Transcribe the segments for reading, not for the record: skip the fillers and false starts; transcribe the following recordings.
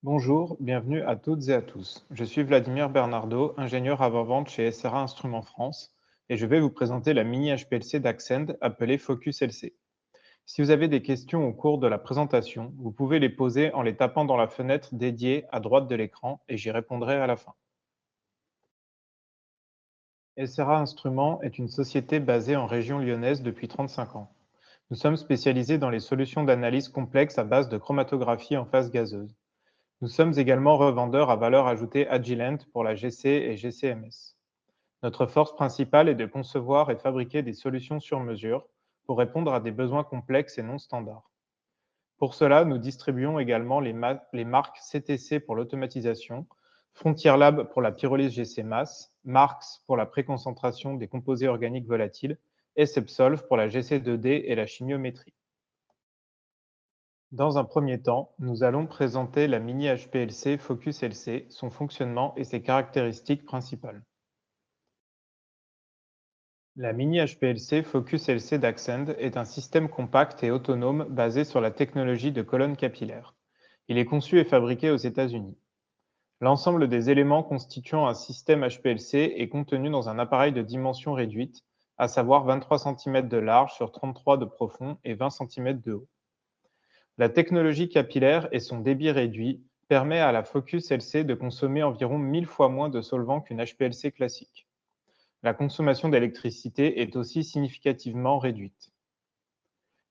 Bonjour, bienvenue à toutes et à tous. Je suis Vladimir Bernardo, ingénieur avant-vente chez SRA Instruments France, et je vais vous présenter la mini HPLC d'Accend appelée Focus LC. Si vous avez des questions au cours de la présentation, vous pouvez les poser en les tapant dans la fenêtre dédiée à droite de l'écran et j'y répondrai à la fin. SRA Instruments est une société basée en région lyonnaise depuis 35 ans. Nous sommes spécialisés dans les solutions d'analyse complexes à base de chromatographie en phase gazeuse. Nous sommes également revendeurs à valeur ajoutée Agilent pour la GC et GCMS. Notre force principale est de concevoir et fabriquer des solutions sur mesure pour répondre à des besoins complexes et non standards. Pour cela, nous distribuons également les marques CTC pour l'automatisation, Frontier Lab pour la pyrolyse GC-MAS, Marx pour la préconcentration des composés organiques volatiles et Sepsolve pour la GC2D et la chimiométrie. Dans un premier temps, nous allons présenter la mini HPLC Focus LC, son fonctionnement et ses caractéristiques principales. La mini HPLC Focus LC d'Accend est un système compact et autonome basé sur la technologie de colonne capillaire. Il est conçu et fabriqué aux États-Unis. L'ensemble des éléments constituant un système HPLC est contenu dans un appareil de dimension réduite, à savoir 23 cm de large sur 33 de profond et 20 cm de haut. La technologie capillaire et son débit réduit permet à la Focus LC de consommer environ 1000 fois moins de solvant qu'une HPLC classique. La consommation d'électricité est aussi significativement réduite.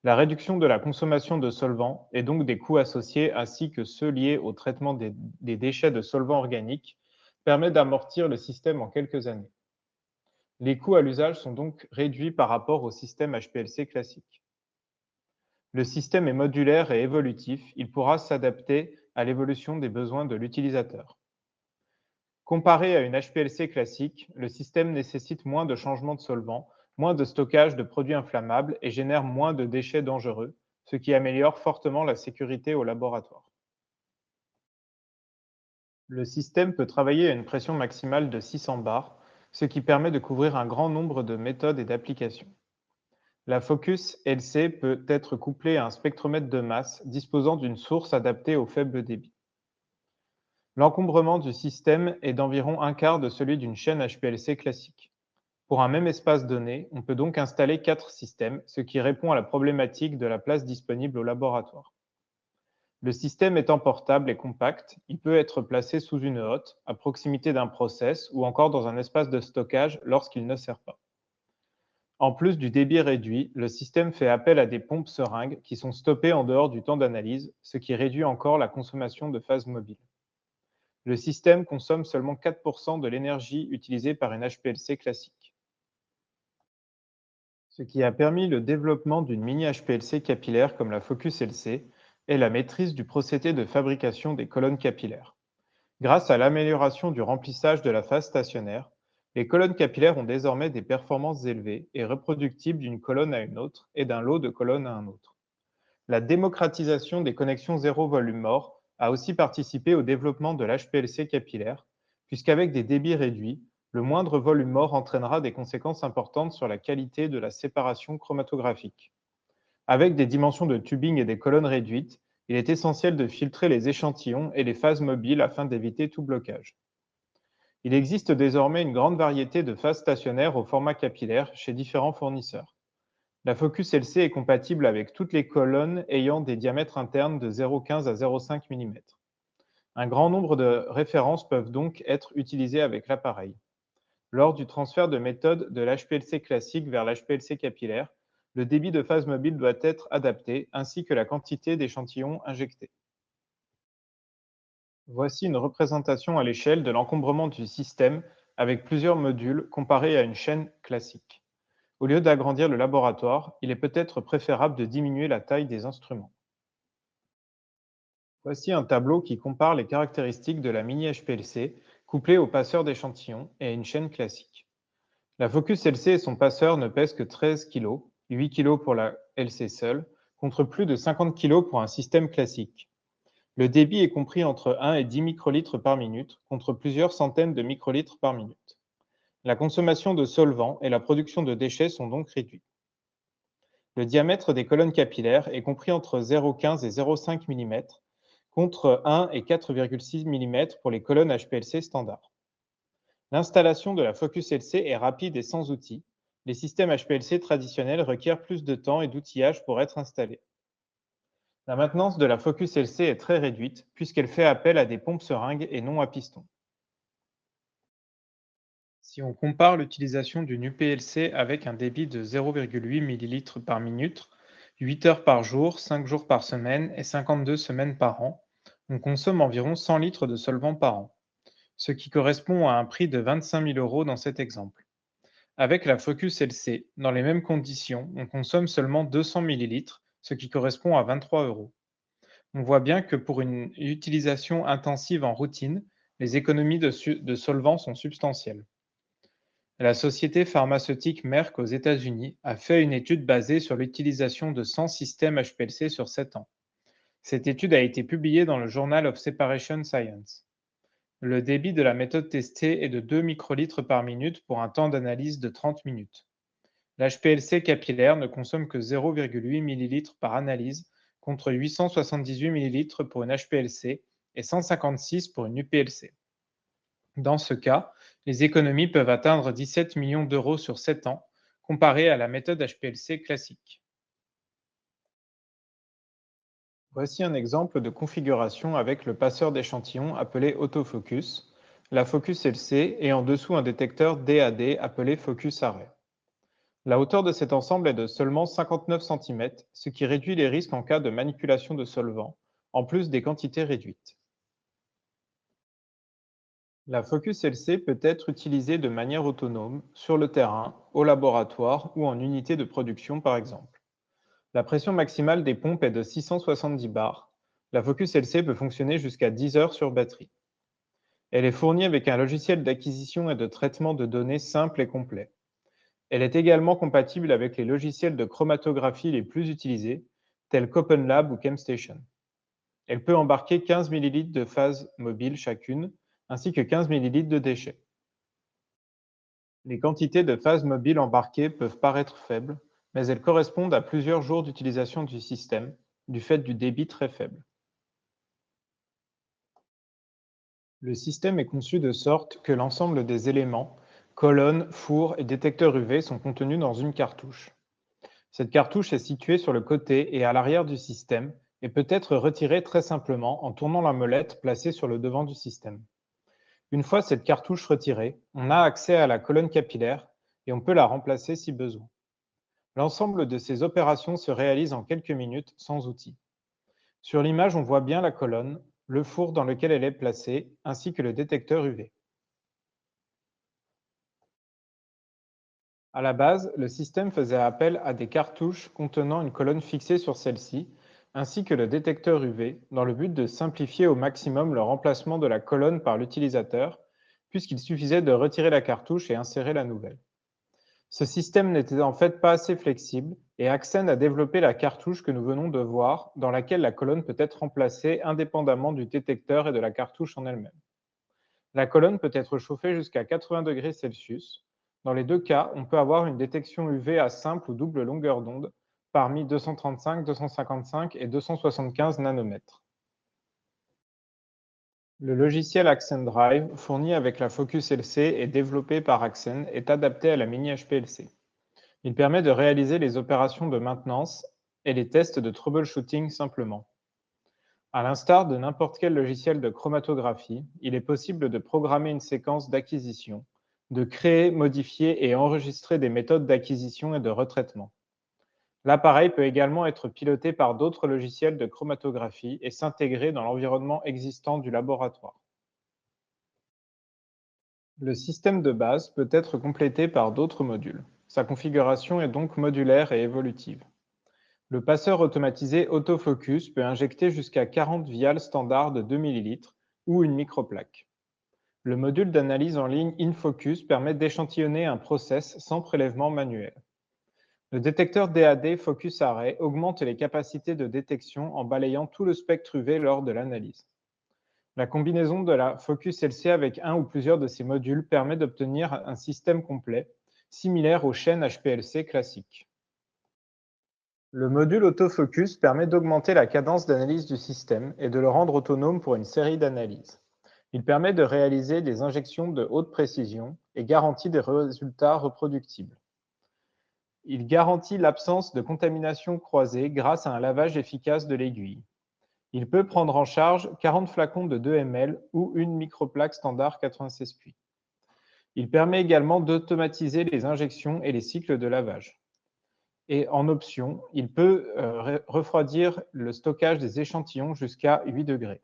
La réduction de la consommation de solvants et donc des coûts associés ainsi que ceux liés au traitement des déchets de solvants organiques permet d'amortir le système en quelques années. Les coûts à l'usage sont donc réduits par rapport au système HPLC classique. Le système est modulaire et évolutif, il pourra s'adapter à l'évolution des besoins de l'utilisateur. Comparé à une HPLC classique, le système nécessite moins de changements de solvant, moins de stockage de produits inflammables et génère moins de déchets dangereux, ce qui améliore fortement la sécurité au laboratoire. Le système peut travailler à une pression maximale de 600 bars, ce qui permet de couvrir un grand nombre de méthodes et d'applications. La Focus LC peut être couplée à un spectromètre de masse disposant d'une source adaptée au faible débit. L'encombrement du système est d'environ un quart de celui d'une chaîne HPLC classique. Pour un même espace donné, on peut donc installer 4 systèmes, ce qui répond à la problématique de la place disponible au laboratoire. Le système étant portable et compact, il peut être placé sous une hotte, à proximité d'un process ou encore dans un espace de stockage lorsqu'il ne sert pas. En plus du débit réduit, le système fait appel à des pompes seringues qui sont stoppées en dehors du temps d'analyse, ce qui réduit encore la consommation de phase mobile. Le système consomme seulement 4% de l'énergie utilisée par une HPLC classique, ce qui a permis le développement d'une mini HPLC capillaire comme la Focus LC et la maîtrise du procédé de fabrication des colonnes capillaires. Grâce à l'amélioration du remplissage de la phase stationnaire, les colonnes capillaires ont désormais des performances élevées et reproductibles d'une colonne à une autre et d'un lot de colonnes à un autre. La démocratisation des connexions zéro volume mort a aussi participé au développement de l'HPLC capillaire, puisqu'avec des débits réduits, le moindre volume mort entraînera des conséquences importantes sur la qualité de la séparation chromatographique. Avec des dimensions de tubing et des colonnes réduites, il est essentiel de filtrer les échantillons et les phases mobiles afin d'éviter tout blocage. Il existe désormais une grande variété de phases stationnaires au format capillaire chez différents fournisseurs. La Focus LC est compatible avec toutes les colonnes ayant des diamètres internes de 0,15 à 0,5 mm. Un grand nombre de références peuvent donc être utilisées avec l'appareil. Lors du transfert de méthode de l'HPLC classique vers l'HPLC capillaire, le débit de phase mobile doit être adapté, ainsi que la quantité d'échantillons injectés. Voici une représentation à l'échelle de l'encombrement du système avec plusieurs modules comparés à une chaîne classique. Au lieu d'agrandir le laboratoire, il est peut-être préférable de diminuer la taille des instruments. Voici un tableau qui compare les caractéristiques de la mini HPLC couplée au passeur d'échantillons et à une chaîne classique. La Focus LC et son passeur ne pèsent que 13 kg, 8 kg pour la LC seule, contre plus de 50 kg pour un système classique. Le débit est compris entre 1 et 10 microlitres par minute, contre plusieurs centaines de microlitres par minute. La consommation de solvants et la production de déchets sont donc réduits. Le diamètre des colonnes capillaires est compris entre 0,15 et 0,5 mm, contre 1 et 4,6 mm pour les colonnes HPLC standards. L'installation de la Focus LC est rapide et sans outils. Les systèmes HPLC traditionnels requièrent plus de temps et d'outillage pour être installés. La maintenance de la Focus LC est très réduite puisqu'elle fait appel à des pompes seringues et non à piston. Si on compare l'utilisation d'une UPLC avec un débit de 0,8 ml par minute, 8 heures par jour, 5 jours par semaine et 52 semaines par an, on consomme environ 100 litres de solvant par an, ce qui correspond à un prix de 25 000 euros dans cet exemple. Avec la Focus LC, dans les mêmes conditions, on consomme seulement 200 millilitres, ce qui correspond à 23 euros. On voit bien que pour une utilisation intensive en routine, les économies de solvant sont substantielles. La société pharmaceutique Merck aux États-Unis a fait une étude basée sur l'utilisation de 100 systèmes HPLC sur 7 ans. Cette étude a été publiée dans le Journal of Separation Science. Le débit de la méthode testée est de 2 microlitres par minute pour un temps d'analyse de 30 minutes. L'HPLC capillaire ne consomme que 0,8 ml par analyse contre 878 ml pour une HPLC et 156 pour une UPLC. Dans ce cas, les économies peuvent atteindre 17 millions d'euros sur 7 ans, comparées à la méthode HPLC classique. Voici un exemple de configuration avec le passeur d'échantillons appelé autofocus, la Focus LC et en dessous un détecteur DAD appelé Focus Array. La hauteur de cet ensemble est de seulement 59 cm, ce qui réduit les risques en cas de manipulation de solvant, en plus des quantités réduites. La Focus LC peut être utilisée de manière autonome, sur le terrain, au laboratoire ou en unité de production par exemple. La pression maximale des pompes est de 670 bars. La Focus LC peut fonctionner jusqu'à 10 heures sur batterie. Elle est fournie avec un logiciel d'acquisition et de traitement de données simple et complet. Elle est également compatible avec les logiciels de chromatographie les plus utilisés, tels qu'OpenLab ou ChemStation. Elle peut embarquer 15 ml de phase mobile chacune, ainsi que 15 ml de déchets. Les quantités de phase mobile embarquées peuvent paraître faibles, mais elles correspondent à plusieurs jours d'utilisation du système, du fait du débit très faible. Le système est conçu de sorte que l'ensemble des éléments, colonnes, fours et détecteurs UV sont contenus dans une cartouche. Cette cartouche est située sur le côté et à l'arrière du système et peut être retirée très simplement en tournant la molette placée sur le devant du système. Une fois cette cartouche retirée, on a accès à la colonne capillaire et on peut la remplacer si besoin. L'ensemble de ces opérations se réalise en quelques minutes sans outil. Sur l'image, on voit bien la colonne, le four dans lequel elle est placée, ainsi que le détecteur UV. À la base, le système faisait appel à des cartouches contenant une colonne fixée sur celle-ci, ainsi que le détecteur UV, dans le but de simplifier au maximum le remplacement de la colonne par l'utilisateur, puisqu'il suffisait de retirer la cartouche et insérer la nouvelle. Ce système n'était en fait pas assez flexible et Axen a développé la cartouche que nous venons de voir, dans laquelle la colonne peut être remplacée indépendamment du détecteur et de la cartouche en elle-même. La colonne peut être chauffée jusqu'à 80 degrés Celsius. Dans les deux cas, on peut avoir une détection UV à simple ou double longueur d'onde parmi 235, 255 et 275 nanomètres. Le logiciel Axen Drive, fourni avec la Focus LC et développé par Axen, est adapté à la mini HPLC. Il permet de réaliser les opérations de maintenance et les tests de troubleshooting simplement. À l'instar de n'importe quel logiciel de chromatographie, il est possible de programmer une séquence d'acquisition, de créer, modifier et enregistrer des méthodes d'acquisition et de retraitement. L'appareil peut également être piloté par d'autres logiciels de chromatographie et s'intégrer dans l'environnement existant du laboratoire. Le système de base peut être complété par d'autres modules. Sa configuration est donc modulaire et évolutive. Le passeur automatisé autofocus peut injecter jusqu'à 40 vials standards de 2 ml ou une microplaque. Le module d'analyse en ligne InFocus permet d'échantillonner un process sans prélèvement manuel. Le détecteur DAD Focus Array augmente les capacités de détection en balayant tout le spectre UV lors de l'analyse. La combinaison de la Focus LC avec un ou plusieurs de ces modules permet d'obtenir un système complet, similaire aux chaînes HPLC classiques. Le module autofocus permet d'augmenter la cadence d'analyse du système et de le rendre autonome pour une série d'analyses. Il permet de réaliser des injections de haute précision et garantit des résultats reproductibles. Il garantit l'absence de contamination croisée grâce à un lavage efficace de l'aiguille. Il peut prendre en charge 40 flacons de 2 ml ou une microplaque standard 96 puits. Il permet également d'automatiser les injections et les cycles de lavage. Et en option, il peut refroidir le stockage des échantillons jusqu'à 8 degrés.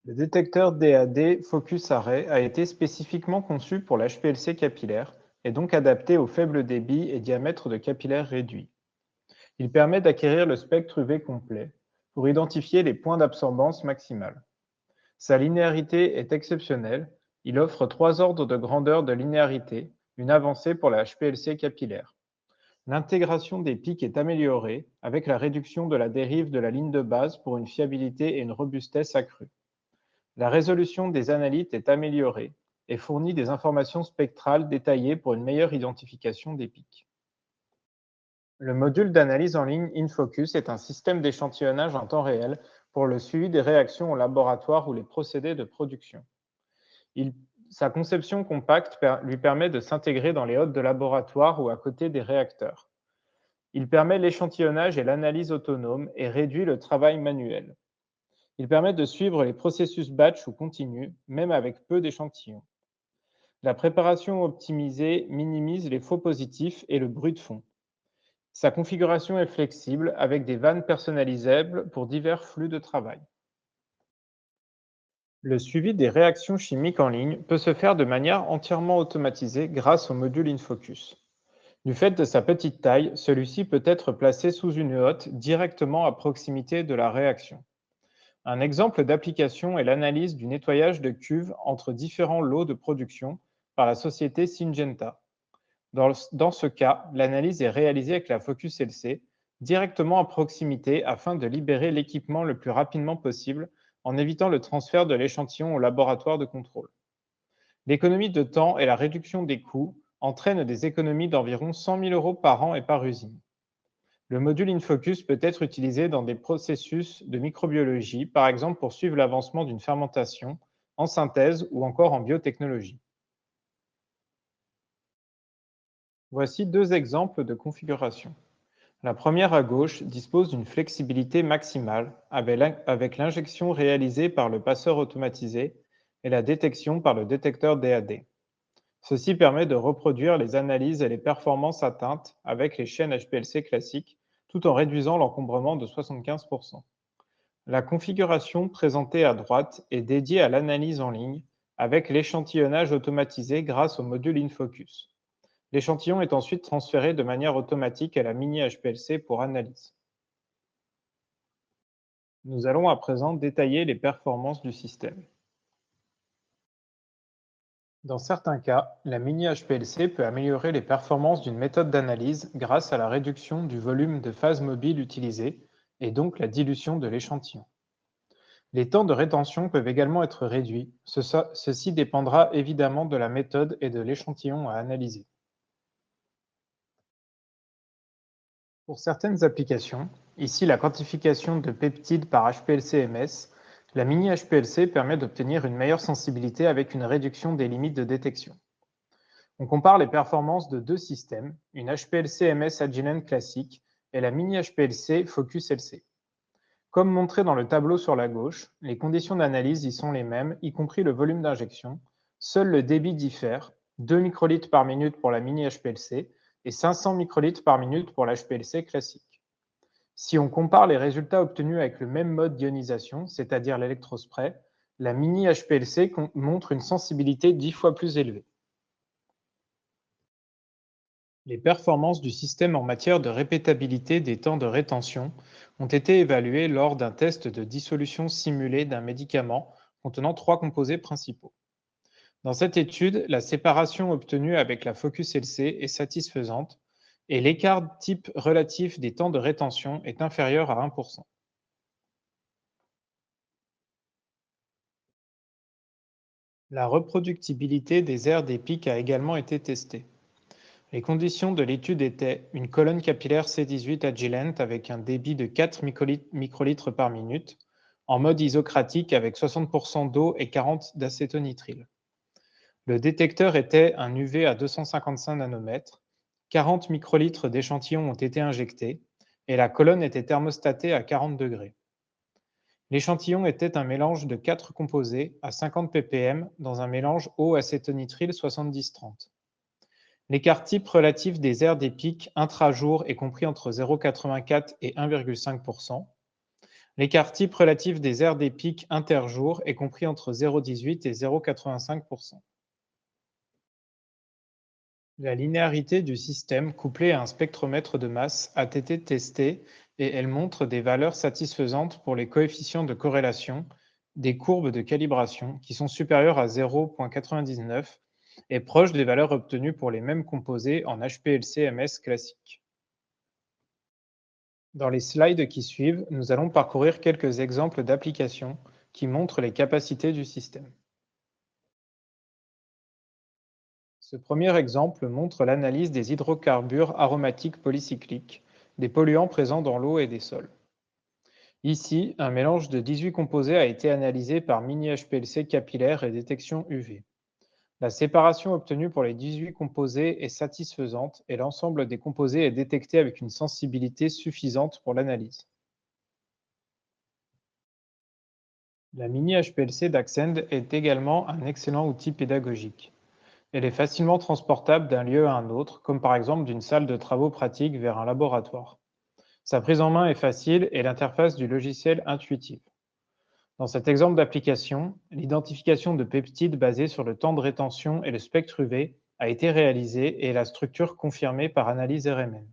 Le détecteur DAD Focus Array a été spécifiquement conçu pour l'HPLC capillaire et donc adapté au faible débit et diamètre de capillaire réduit. Il permet d'acquérir le spectre UV complet pour identifier les points d'absorbance maximale. Sa linéarité est exceptionnelle. Il offre 3 ordres de grandeur de linéarité, une avancée pour la HPLC capillaire. L'intégration des pics est améliorée avec la réduction de la dérive de la ligne de base pour une fiabilité et une robustesse accrues. La résolution des analytes est améliorée et fournit des informations spectrales détaillées pour une meilleure identification des pics. Le module d'analyse en ligne InFocus est un système d'échantillonnage en temps réel pour le suivi des réactions au laboratoire ou les procédés de production. Sa conception compacte lui permet de s'intégrer dans les hôtes de laboratoire ou à côté des réacteurs. Il permet l'échantillonnage et l'analyse autonome et réduit le travail manuel. Il permet de suivre les processus batch ou continu, même avec peu d'échantillons. La préparation optimisée minimise les faux positifs et le bruit de fond. Sa configuration est flexible avec des vannes personnalisables pour divers flux de travail. Le suivi des réactions chimiques en ligne peut se faire de manière entièrement automatisée grâce au module InFocus. Du fait de sa petite taille, celui-ci peut être placé sous une hotte directement à proximité de la réaction. Un exemple d'application est l'analyse du nettoyage de cuves entre différents lots de production par la société Syngenta. Dans ce cas, l'analyse est réalisée avec la Focus LC directement à proximité afin de libérer l'équipement le plus rapidement possible en évitant le transfert de l'échantillon au laboratoire de contrôle. L'économie de temps et la réduction des coûts entraînent des économies d'environ 100 000 € par an et par usine. Le module InFocus peut être utilisé dans des processus de microbiologie, par exemple pour suivre l'avancement d'une fermentation, en synthèse ou encore en biotechnologie. Voici 2 exemples de configuration. La première à gauche dispose d'une flexibilité maximale avec l'injection réalisée par le passeur automatisé et la détection par le détecteur DAD. Ceci permet de reproduire les analyses et les performances atteintes avec les chaînes HPLC classiques, tout en réduisant l'encombrement de 75%. La configuration présentée à droite est dédiée à l'analyse en ligne avec l'échantillonnage automatisé grâce au module InFocus. L'échantillon est ensuite transféré de manière automatique à la mini HPLC pour analyse. Nous allons à présent détailler les performances du système. Dans certains cas, la mini-HPLC peut améliorer les performances d'une méthode d'analyse grâce à la réduction du volume de phase mobile utilisé et donc la dilution de l'échantillon. Les temps de rétention peuvent également être réduits. Ceci dépendra évidemment de la méthode et de l'échantillon à analyser. Pour certaines applications, ici la quantification de peptides par HPLC-MS, la mini-HPLC permet d'obtenir une meilleure sensibilité avec une réduction des limites de détection. On compare les performances de 2 systèmes, une HPLC-MS Agilent classique et la mini-HPLC Focus LC. Comme montré dans le tableau sur la gauche, les conditions d'analyse y sont les mêmes, y compris le volume d'injection. Seul le débit diffère, 2 microlitres par minute pour la mini-HPLC et 500 microlitres par minute pour l'HPLC classique. Si on compare les résultats obtenus avec le même mode d'ionisation, c'est-à-dire l'électrospray, la mini-HPLC montre une sensibilité 10 fois plus élevée. Les performances du système en matière de répétabilité des temps de rétention ont été évaluées lors d'un test de dissolution simulée d'un médicament contenant 3 composés principaux. Dans cette étude, la séparation obtenue avec la Focus LC est satisfaisante et l'écart type relatif des temps de rétention est inférieur à 1%. La reproductibilité des aires des pics a également été testée. Les conditions de l'étude étaient une colonne capillaire C18 Agilent avec un débit de 4 microlitres par minute, en mode isocratique avec 60% d'eau et 40 d'acétonitrile. Le détecteur était un UV à 255 nanomètres, 40 microlitres d'échantillons ont été injectés et la colonne était thermostatée à 40 degrés. L'échantillon était un mélange de 4 composés à 50 ppm dans un mélange eau-acétonitrile 70-30. L'écart type relatif des aires des pics intra-jour est compris entre 0,84 et 1,5%. L'écart type relatif des aires des pics interjour est compris entre 0,18 et 0,85%. La linéarité du système couplée à un spectromètre de masse a été testée et elle montre des valeurs satisfaisantes pour les coefficients de corrélation des courbes de calibration qui sont supérieures à 0,99 et proches des valeurs obtenues pour les mêmes composés en HPLC-MS classique. Dans les slides qui suivent, nous allons parcourir quelques exemples d'applications qui montrent les capacités du système. Ce premier exemple montre l'analyse des hydrocarbures aromatiques polycycliques, des polluants présents dans l'eau et des sols. Ici, un mélange de 18 composés a été analysé par mini-HPLC capillaire et détection UV. La séparation obtenue pour les 18 composés est satisfaisante et l'ensemble des composés est détecté avec une sensibilité suffisante pour l'analyse. La mini-HPLC d'Axend est également un excellent outil pédagogique. Elle est facilement transportable d'un lieu à un autre, comme par exemple d'une salle de travaux pratiques vers un laboratoire. Sa prise en main est facile et l'interface du logiciel intuitive. Dans cet exemple d'application, l'identification de peptides basée sur le temps de rétention et le spectre UV a été réalisée et la structure confirmée par analyse RMN.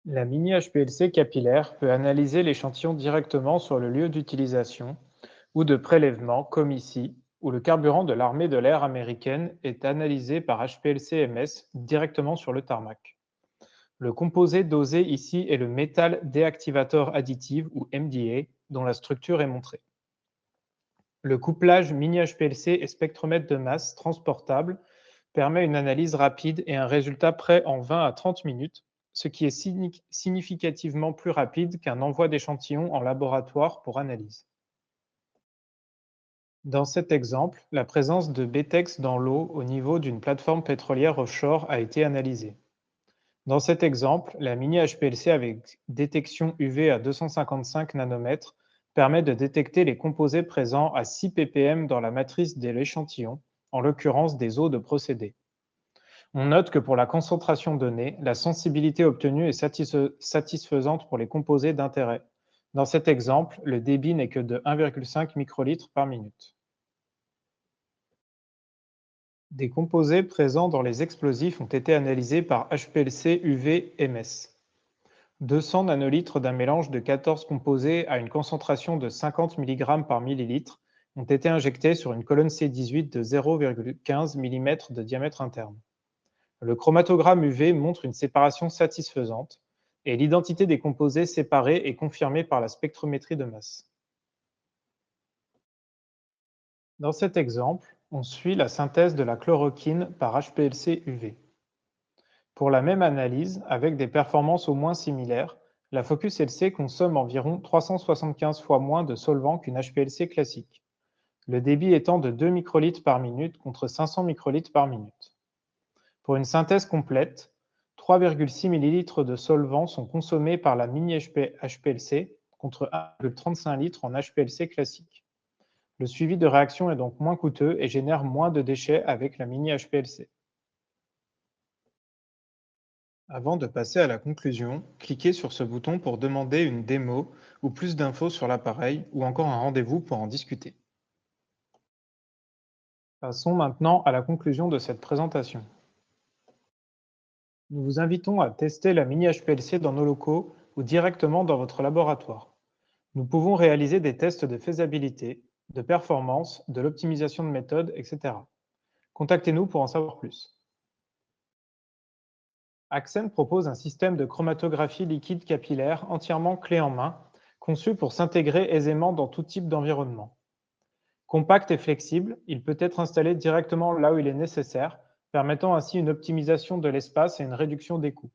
La mini-HPLC capillaire peut analyser l'échantillon directement sur le lieu d'utilisation ou de prélèvement, comme ici, où le carburant de l'armée de l'air américaine est analysé par HPLC-MS directement sur le tarmac. Le composé dosé ici est le métal déactivateur additive ou MDA, dont la structure est montrée. Le couplage mini-HPLC et spectromètre de masse transportable permet une analyse rapide et un résultat prêt en 20 à 30 minutes, ce qui est significativement plus rapide qu'un envoi d'échantillons en laboratoire pour analyse. Dans cet exemple, la présence de BTEX dans l'eau au niveau d'une plateforme pétrolière offshore a été analysée. Dans cet exemple, la mini-HPLC avec détection UV à 255 nanomètres permet de détecter les composés présents à 6 ppm dans la matrice de l'échantillon, en l'occurrence des eaux de procédé. On note que pour la concentration donnée, la sensibilité obtenue est satisfaisante pour les composés d'intérêt. Dans cet exemple, le débit n'est que de 1,5 microlitres par minute. Des composés présents dans les explosifs ont été analysés par HPLC UV-MS. 200 nanolitres d'un mélange de 14 composés à une concentration de 50 mg par millilitre ont été injectés sur une colonne C18 de 0,15 mm de diamètre interne. Le chromatogramme UV montre une séparation satisfaisante et l'identité des composés séparés est confirmée par la spectrométrie de masse. Dans cet exemple, on suit la synthèse de la chloroquine par HPLC UV. Pour la même analyse, avec des performances au moins similaires, la Focus LC consomme environ 375 fois moins de solvant qu'une HPLC classique, le débit étant de 2 microlitres par minute contre 500 microlitres par minute. Pour une synthèse complète, 3,6 ml de solvant sont consommés par la mini-HPLC contre 1,35 litres en HPLC classique. Le suivi de réaction est donc moins coûteux et génère moins de déchets avec la mini-HPLC. Avant de passer à la conclusion, cliquez sur ce bouton pour demander une démo ou plus d'infos sur l'appareil ou encore un rendez-vous pour en discuter. Passons maintenant à la conclusion de cette présentation. Nous vous invitons à tester la mini-HPLC dans nos locaux ou directement dans votre laboratoire. Nous pouvons réaliser des tests de faisabilité, de performance, de l'optimisation de méthode, etc. Contactez-nous pour en savoir plus. Axen propose un système de chromatographie liquide capillaire entièrement clé en main, conçu pour s'intégrer aisément dans tout type d'environnement. Compact et flexible, il peut être installé directement là où il est nécessaire, permettant ainsi une optimisation de l'espace et une réduction des coûts.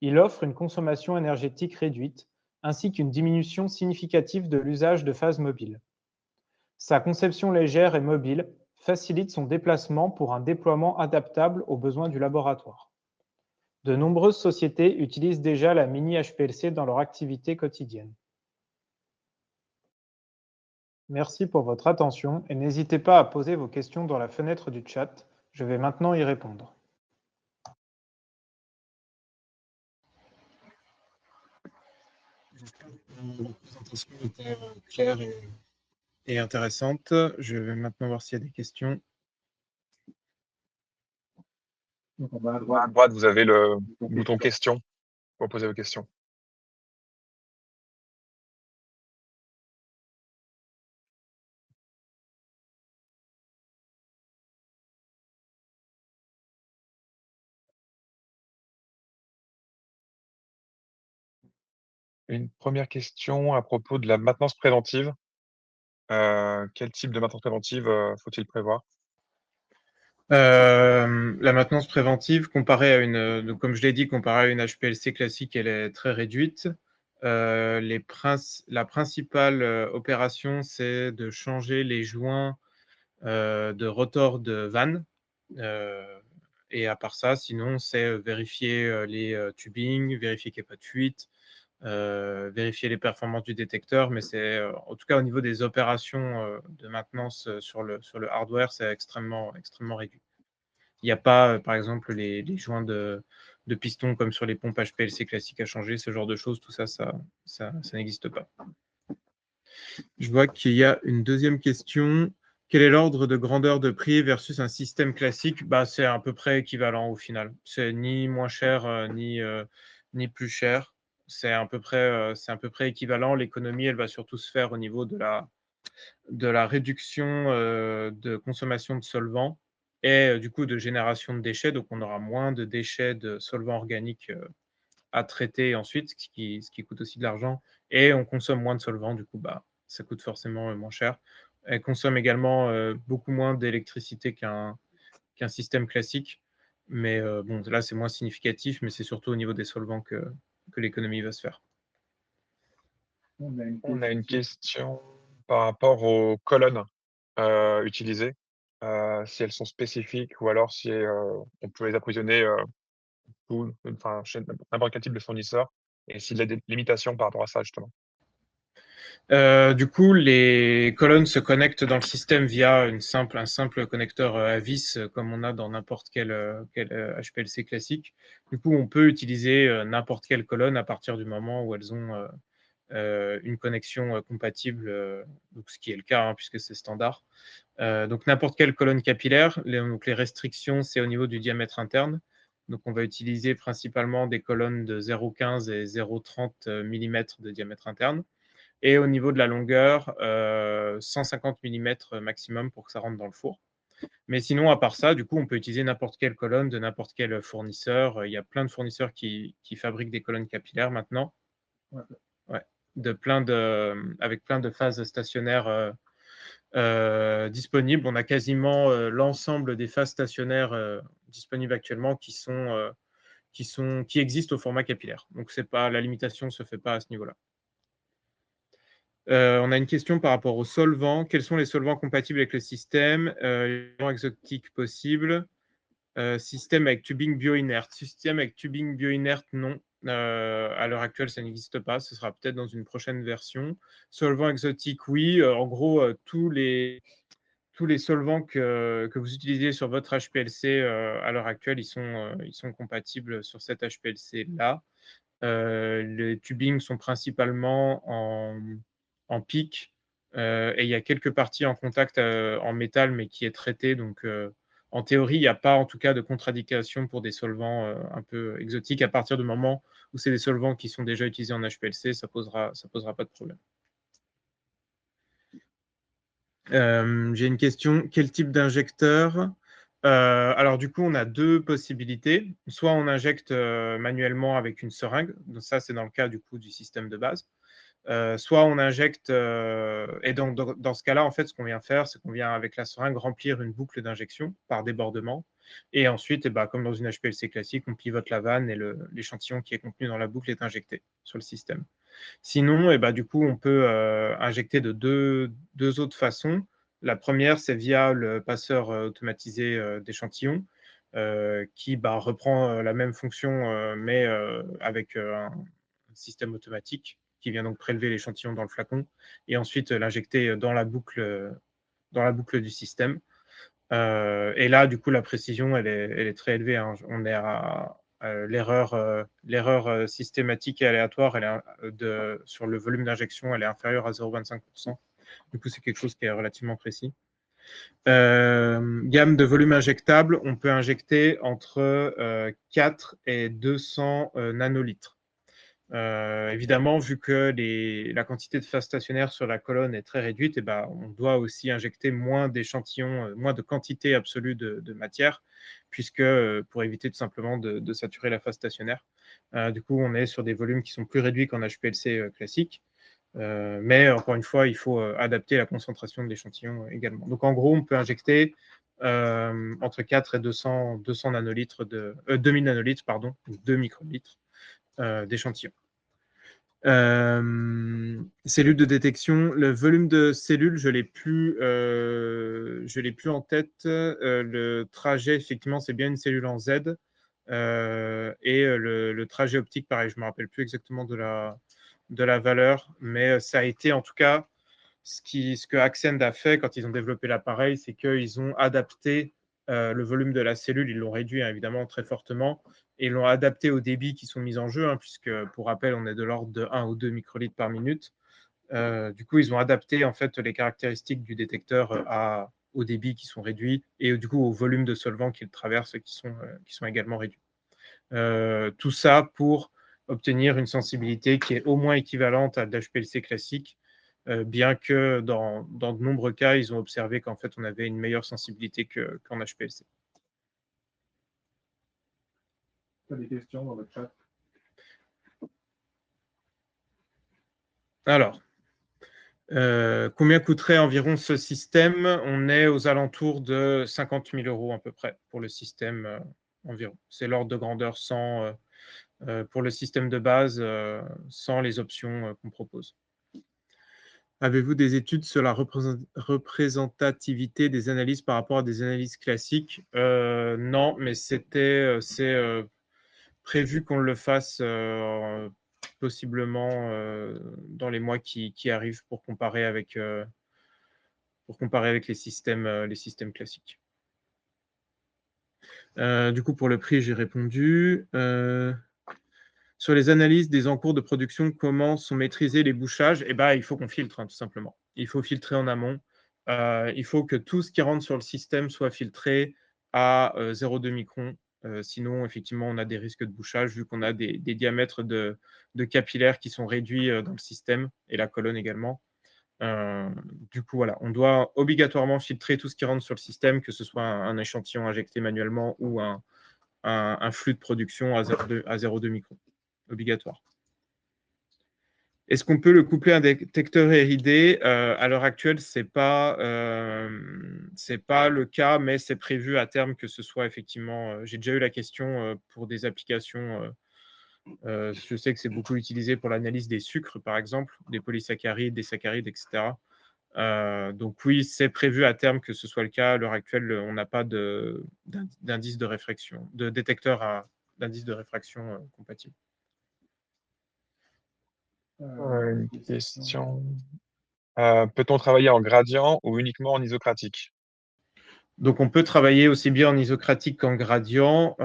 Il offre une consommation énergétique réduite, ainsi qu'une diminution significative de l'usage de phases mobiles. Sa conception légère et mobile facilite son déplacement pour un déploiement adaptable aux besoins du laboratoire. De nombreuses sociétés utilisent déjà la mini HPLC dans leur activité quotidienne. Merci pour votre attention et n'hésitez pas à poser vos questions dans la fenêtre du chat. Je vais maintenant y répondre. La présentation était claire et intéressante. Je vais maintenant voir s'il y a des questions. Donc, en bas à droite, vous avez le bouton questions pour poser vos questions. Une première question à propos de la maintenance préventive. Quel type de maintenance préventive faut-il prévoir? La maintenance préventive, comparée à donc comme je l'ai dit, comparée à une HPLC classique, elle est très réduite. La principale opération, c'est de changer les joints de rotor de vanne. Et à part ça, sinon, c'est vérifier les tubings, vérifier qu'il n'y a pas de fuite, vérifier les performances du détecteur, mais c'est en tout cas au niveau des opérations de maintenance sur le hardware, c'est extrêmement réduit. Il n'y a pas, par exemple, les joints de piston comme sur les pompes HPLC classiques à changer, ce genre de choses, tout ça, ça n'existe pas. Je vois qu'il y a une deuxième question. Quel est l'ordre de grandeur de prix versus un système classique? C'est à peu près équivalent au final. C'est ni moins cher ni plus cher. C'est à peu près équivalent. L'économie, elle va surtout se faire au niveau de la réduction de consommation de solvants et du coup de génération de déchets. Donc, on aura moins de déchets de solvants organiques à traiter ensuite, ce qui coûte aussi de l'argent. Et on consomme moins de solvants, du coup, ça coûte forcément moins cher. Elle consomme également beaucoup moins d'électricité qu'un système classique. Mais bon, là, c'est moins significatif, mais c'est surtout au niveau des solvants que l'économie va se faire. On a une question par rapport aux colonnes utilisées, si elles sont spécifiques ou alors si on peut les approvisionner chez n'importe quel type de fournisseur, et s'il y a des limitations par rapport à ça, justement. Du coup, les colonnes se connectent dans le système via un simple connecteur à vis, comme on a dans n'importe quel HPLC classique. Du coup, on peut utiliser n'importe quelle colonne à partir du moment où elles ont une connexion compatible, donc ce qui est le cas, puisque c'est standard. Donc, n'importe quelle colonne capillaire. Donc, les restrictions, c'est au niveau du diamètre interne. Donc, on va utiliser principalement des colonnes de 0,15 et 0,30 mm de diamètre interne. Et au niveau de la longueur, 150 mm maximum pour que ça rentre dans le four. Mais sinon, à part ça, du coup, on peut utiliser n'importe quelle colonne de n'importe quel fournisseur. Il y a plein de fournisseurs qui fabriquent des colonnes capillaires maintenant. Ouais. Avec plein de phases stationnaires disponibles. On a quasiment l'ensemble des phases stationnaires disponibles actuellement qui existent au format capillaire. Donc, la limitation ne se fait pas à ce niveau-là. On a une question par rapport aux solvants. Quels sont les solvants compatibles avec le système? Les solvants exotiques possibles. Système avec tubing bioinerte. Système avec tubing bioinerte, non. À l'heure actuelle, ça n'existe pas. Ce sera peut-être dans une prochaine version. Solvants exotiques, oui. En gros, tous les solvants que vous utilisez sur votre HPLC à l'heure actuelle, ils sont compatibles sur cette HPLC-là. Les tubings sont principalement en pic et il y a quelques parties en contact en métal, mais qui est traité. Donc, en théorie, il n'y a pas en tout cas de contre-indication pour des solvants un peu exotiques. À partir du moment où c'est des solvants qui sont déjà utilisés en HPLC, ça posera pas de problème. J'ai une question. Quel type d'injecteur? Alors du coup, on a deux possibilités. Soit on injecte manuellement avec une seringue. Donc ça, c'est dans le cas du coup du système de base. soit on injecte, et donc dans ce cas-là, en fait, ce qu'on vient faire, c'est qu'on vient avec la seringue remplir une boucle d'injection par débordement. Et ensuite, comme dans une HPLC classique, on pivote la vanne et l'échantillon qui est contenu dans la boucle est injecté sur le système. Sinon, du coup, on peut injecter de deux autres façons. La première, c'est via le passeur automatisé d'échantillons, qui reprend la même fonction, mais avec un système automatique qui vient donc prélever l'échantillon dans le flacon et ensuite l'injecter dans la boucle du système. Et là, du coup, la précision, elle est très élevée, hein. On est à l'erreur systématique et aléatoire, sur le volume d'injection, elle est inférieure à 0,25%. Du coup, c'est quelque chose qui est relativement précis. Gamme de volume injectable, on peut injecter entre 4 et 200 nanolitres. Évidemment, vu que la quantité de phase stationnaire sur la colonne est très réduite, on doit aussi injecter moins d'échantillons, moins de quantité absolue de matière, puisque pour éviter tout simplement de saturer la phase stationnaire. Du coup, on est sur des volumes qui sont plus réduits qu'en HPLC classique. Mais encore une fois, il faut adapter la concentration de l'échantillon également. Donc en gros, on peut injecter entre 4 et 200 nanolitres 2000 nanolitres, pardon, 2 microlitres d'échantillons. Cellules de détection, le volume de cellules, je ne l'ai plus en tête. Le trajet, effectivement, c'est bien une cellule en Z. Et le trajet optique, pareil, je ne me rappelle plus exactement de la valeur, mais ça a été en tout cas ce que Accend a fait quand ils ont développé l'appareil, c'est qu'ils ont adapté le volume de la cellule, ils l'ont réduit évidemment très fortement, et ils l'ont adapté aux débits qui sont mis en jeu, puisque pour rappel, on est de l'ordre de 1 ou 2 microlitres par minute. Du coup, ils ont adapté en fait les caractéristiques du détecteur aux débits qui sont réduits et du coup au volume de solvant qu'il traverse qui sont également réduits. Tout ça pour obtenir une sensibilité qui est au moins équivalente à de l'HPLC classique, bien que dans de nombreux cas, ils ont observé qu'en fait, on avait une meilleure sensibilité qu'en HPLC. Tu as des questions dans le chat? Alors, combien coûterait environ ce système? On est aux alentours de 50 000 € à peu près pour le système environ. C'est l'ordre de grandeur pour le système de base, sans les options qu'on propose. Avez-vous des études sur la représentativité des analyses par rapport à des analyses classiques? Non, mais c'est prévu qu'on le fasse possiblement dans les mois qui arrivent pour comparer avec les systèmes classiques. Du coup, pour le prix, j'ai répondu. Sur les analyses des encours de production, comment sont maîtrisés les bouchages? Il faut qu'on filtre, tout simplement. Il faut filtrer en amont. Il faut que tout ce qui rentre sur le système soit filtré à 0,2 microns. Sinon, effectivement, on a des risques de bouchage vu qu'on a des diamètres de capillaires qui sont réduits dans le système et la colonne également. Du coup, voilà, on doit obligatoirement filtrer tout ce qui rentre sur le système, que ce soit un échantillon injecté manuellement ou un flux de production à 0,2 microns. Obligatoire. Est-ce qu'on peut le coupler à un détecteur RID? À l'heure actuelle, ce n'est pas le cas, mais c'est prévu à terme que ce soit effectivement. J'ai déjà eu la question pour des applications. Je sais que c'est beaucoup utilisé pour l'analyse des sucres, par exemple, des polysaccharides, des saccharides, etc. Donc oui, c'est prévu à terme que ce soit le cas. À l'heure actuelle, on n'a pas d'indice de réfraction, de détecteur d'indice de réfraction compatible. Une question. Peut-on travailler en gradient ou uniquement en isocratique? Donc, on peut travailler aussi bien en isocratique qu'en gradient,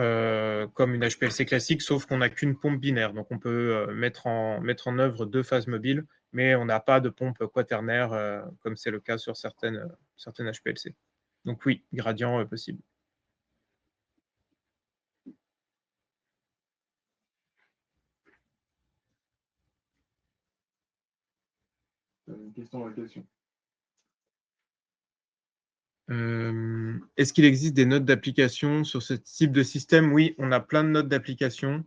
comme une HPLC classique, sauf qu'on n'a qu'une pompe binaire. Donc, on peut mettre en œuvre 2 phases mobiles, mais on n'a pas de pompe quaternaire, comme c'est le cas sur certaines HPLC. Donc oui, gradient possible. Une question dans la question. Est-ce qu'il existe des notes d'application sur ce type de système? Oui, on a plein de notes d'application.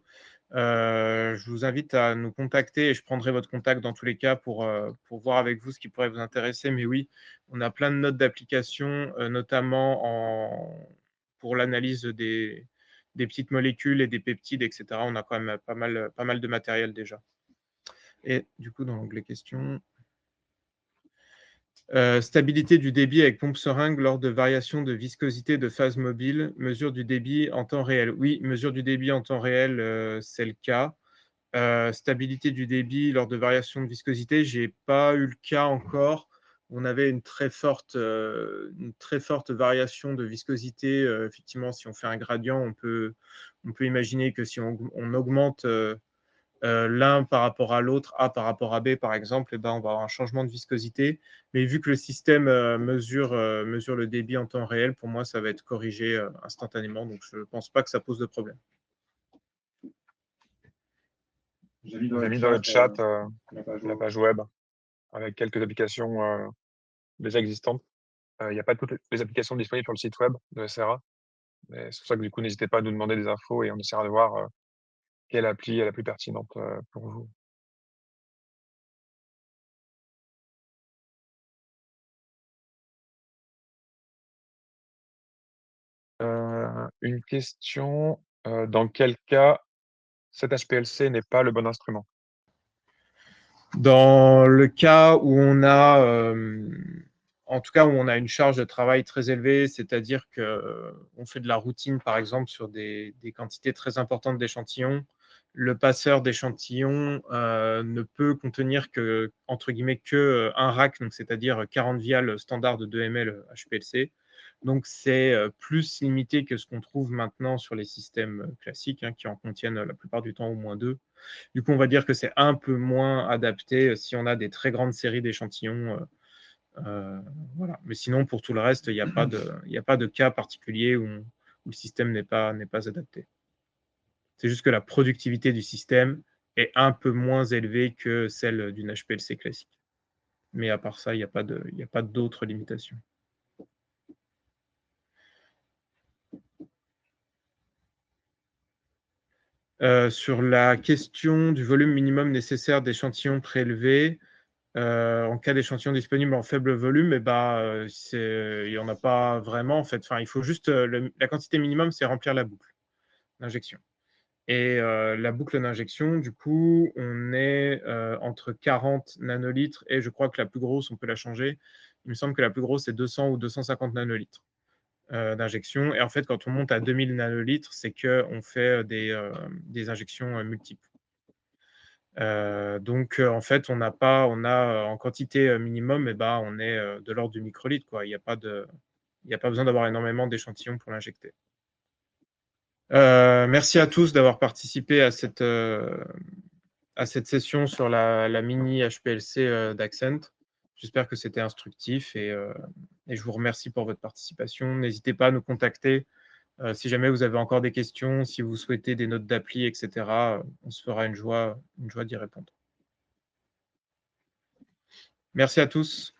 Je vous invite à nous contacter et je prendrai votre contact dans tous les cas pour voir avec vous ce qui pourrait vous intéresser. Mais oui, on a plein de notes d'application, notamment pour l'analyse des petites molécules et des peptides, etc. On a quand même pas mal de matériel déjà. Et du coup, dans l'onglet questions, stabilité du débit avec pompe seringue lors de variations de viscosité de phase mobile, mesure du débit en temps réel. Oui, mesure du débit en temps réel, c'est le cas. Stabilité du débit lors de variations de viscosité, je n'ai pas eu le cas encore. On avait une très forte variation de viscosité. Effectivement, si on fait un gradient, on peut imaginer que si on augmente l'un par rapport à l'autre, A par rapport à B par exemple, on va avoir un changement de viscosité. Mais vu que le système mesure le débit en temps réel, pour moi, ça va être corrigé instantanément. Donc, je ne pense pas que ça pose de problème. J'ai mis J'ai mis dans le chat la page web web. avec quelques applications déjà existantes. Il n'y a pas toutes les applications disponibles sur le site web de SRA. Mais c'est pour ça que du coup, n'hésitez pas à nous demander des infos et on essaiera de voir quelle appli est la plus pertinente pour vous. Une question, dans quel cas cet HPLC n'est pas le bon instrument? Dans le cas où on a, en tout cas où on a une charge de travail très élevée, c'est-à-dire qu'on fait de la routine, par exemple, sur des quantités très importantes d'échantillons, le passeur d'échantillons ne peut contenir que, entre guillemets, que un rack, donc c'est-à-dire 40 vials standard de 2 ml HPLC. Donc, c'est plus limité que ce qu'on trouve maintenant sur les systèmes classiques, qui en contiennent la plupart du temps au moins 2. Du coup, on va dire que c'est un peu moins adapté si on a des très grandes séries d'échantillons. Voilà. Mais sinon, pour tout le reste, il n'y a pas de cas particulier où le système n'est pas adapté. C'est juste que la productivité du système est un peu moins élevée que celle d'une HPLC classique. Mais à part ça, il n'y a pas d'autres limitations. Sur la question du volume minimum nécessaire d'échantillons prélevés, en cas d'échantillon disponible en faible volume, il n'y en a pas vraiment en fait. Enfin, il faut juste la quantité minimum, c'est remplir la boucle d'injection. Et la boucle d'injection, du coup, on est entre 40 nanolitres et je crois que la plus grosse, on peut la changer. Il me semble que la plus grosse, c'est 200 ou 250 nanolitres d'injection. Et en fait, quand on monte à 2000 nanolitres, c'est qu'on fait des injections multiples. Donc, en fait, on a en quantité minimum, on est de l'ordre du microlitre, quoi. Il n'y a pas besoin d'avoir énormément d'échantillons pour l'injecter. Merci à tous d'avoir participé à cette session sur la mini HPLC d'Accent. J'espère que c'était instructif et je vous remercie pour votre participation. N'hésitez pas à nous contacter si jamais vous avez encore des questions, si vous souhaitez des notes d'appli, etc. On se fera une joie d'y répondre. Merci à tous.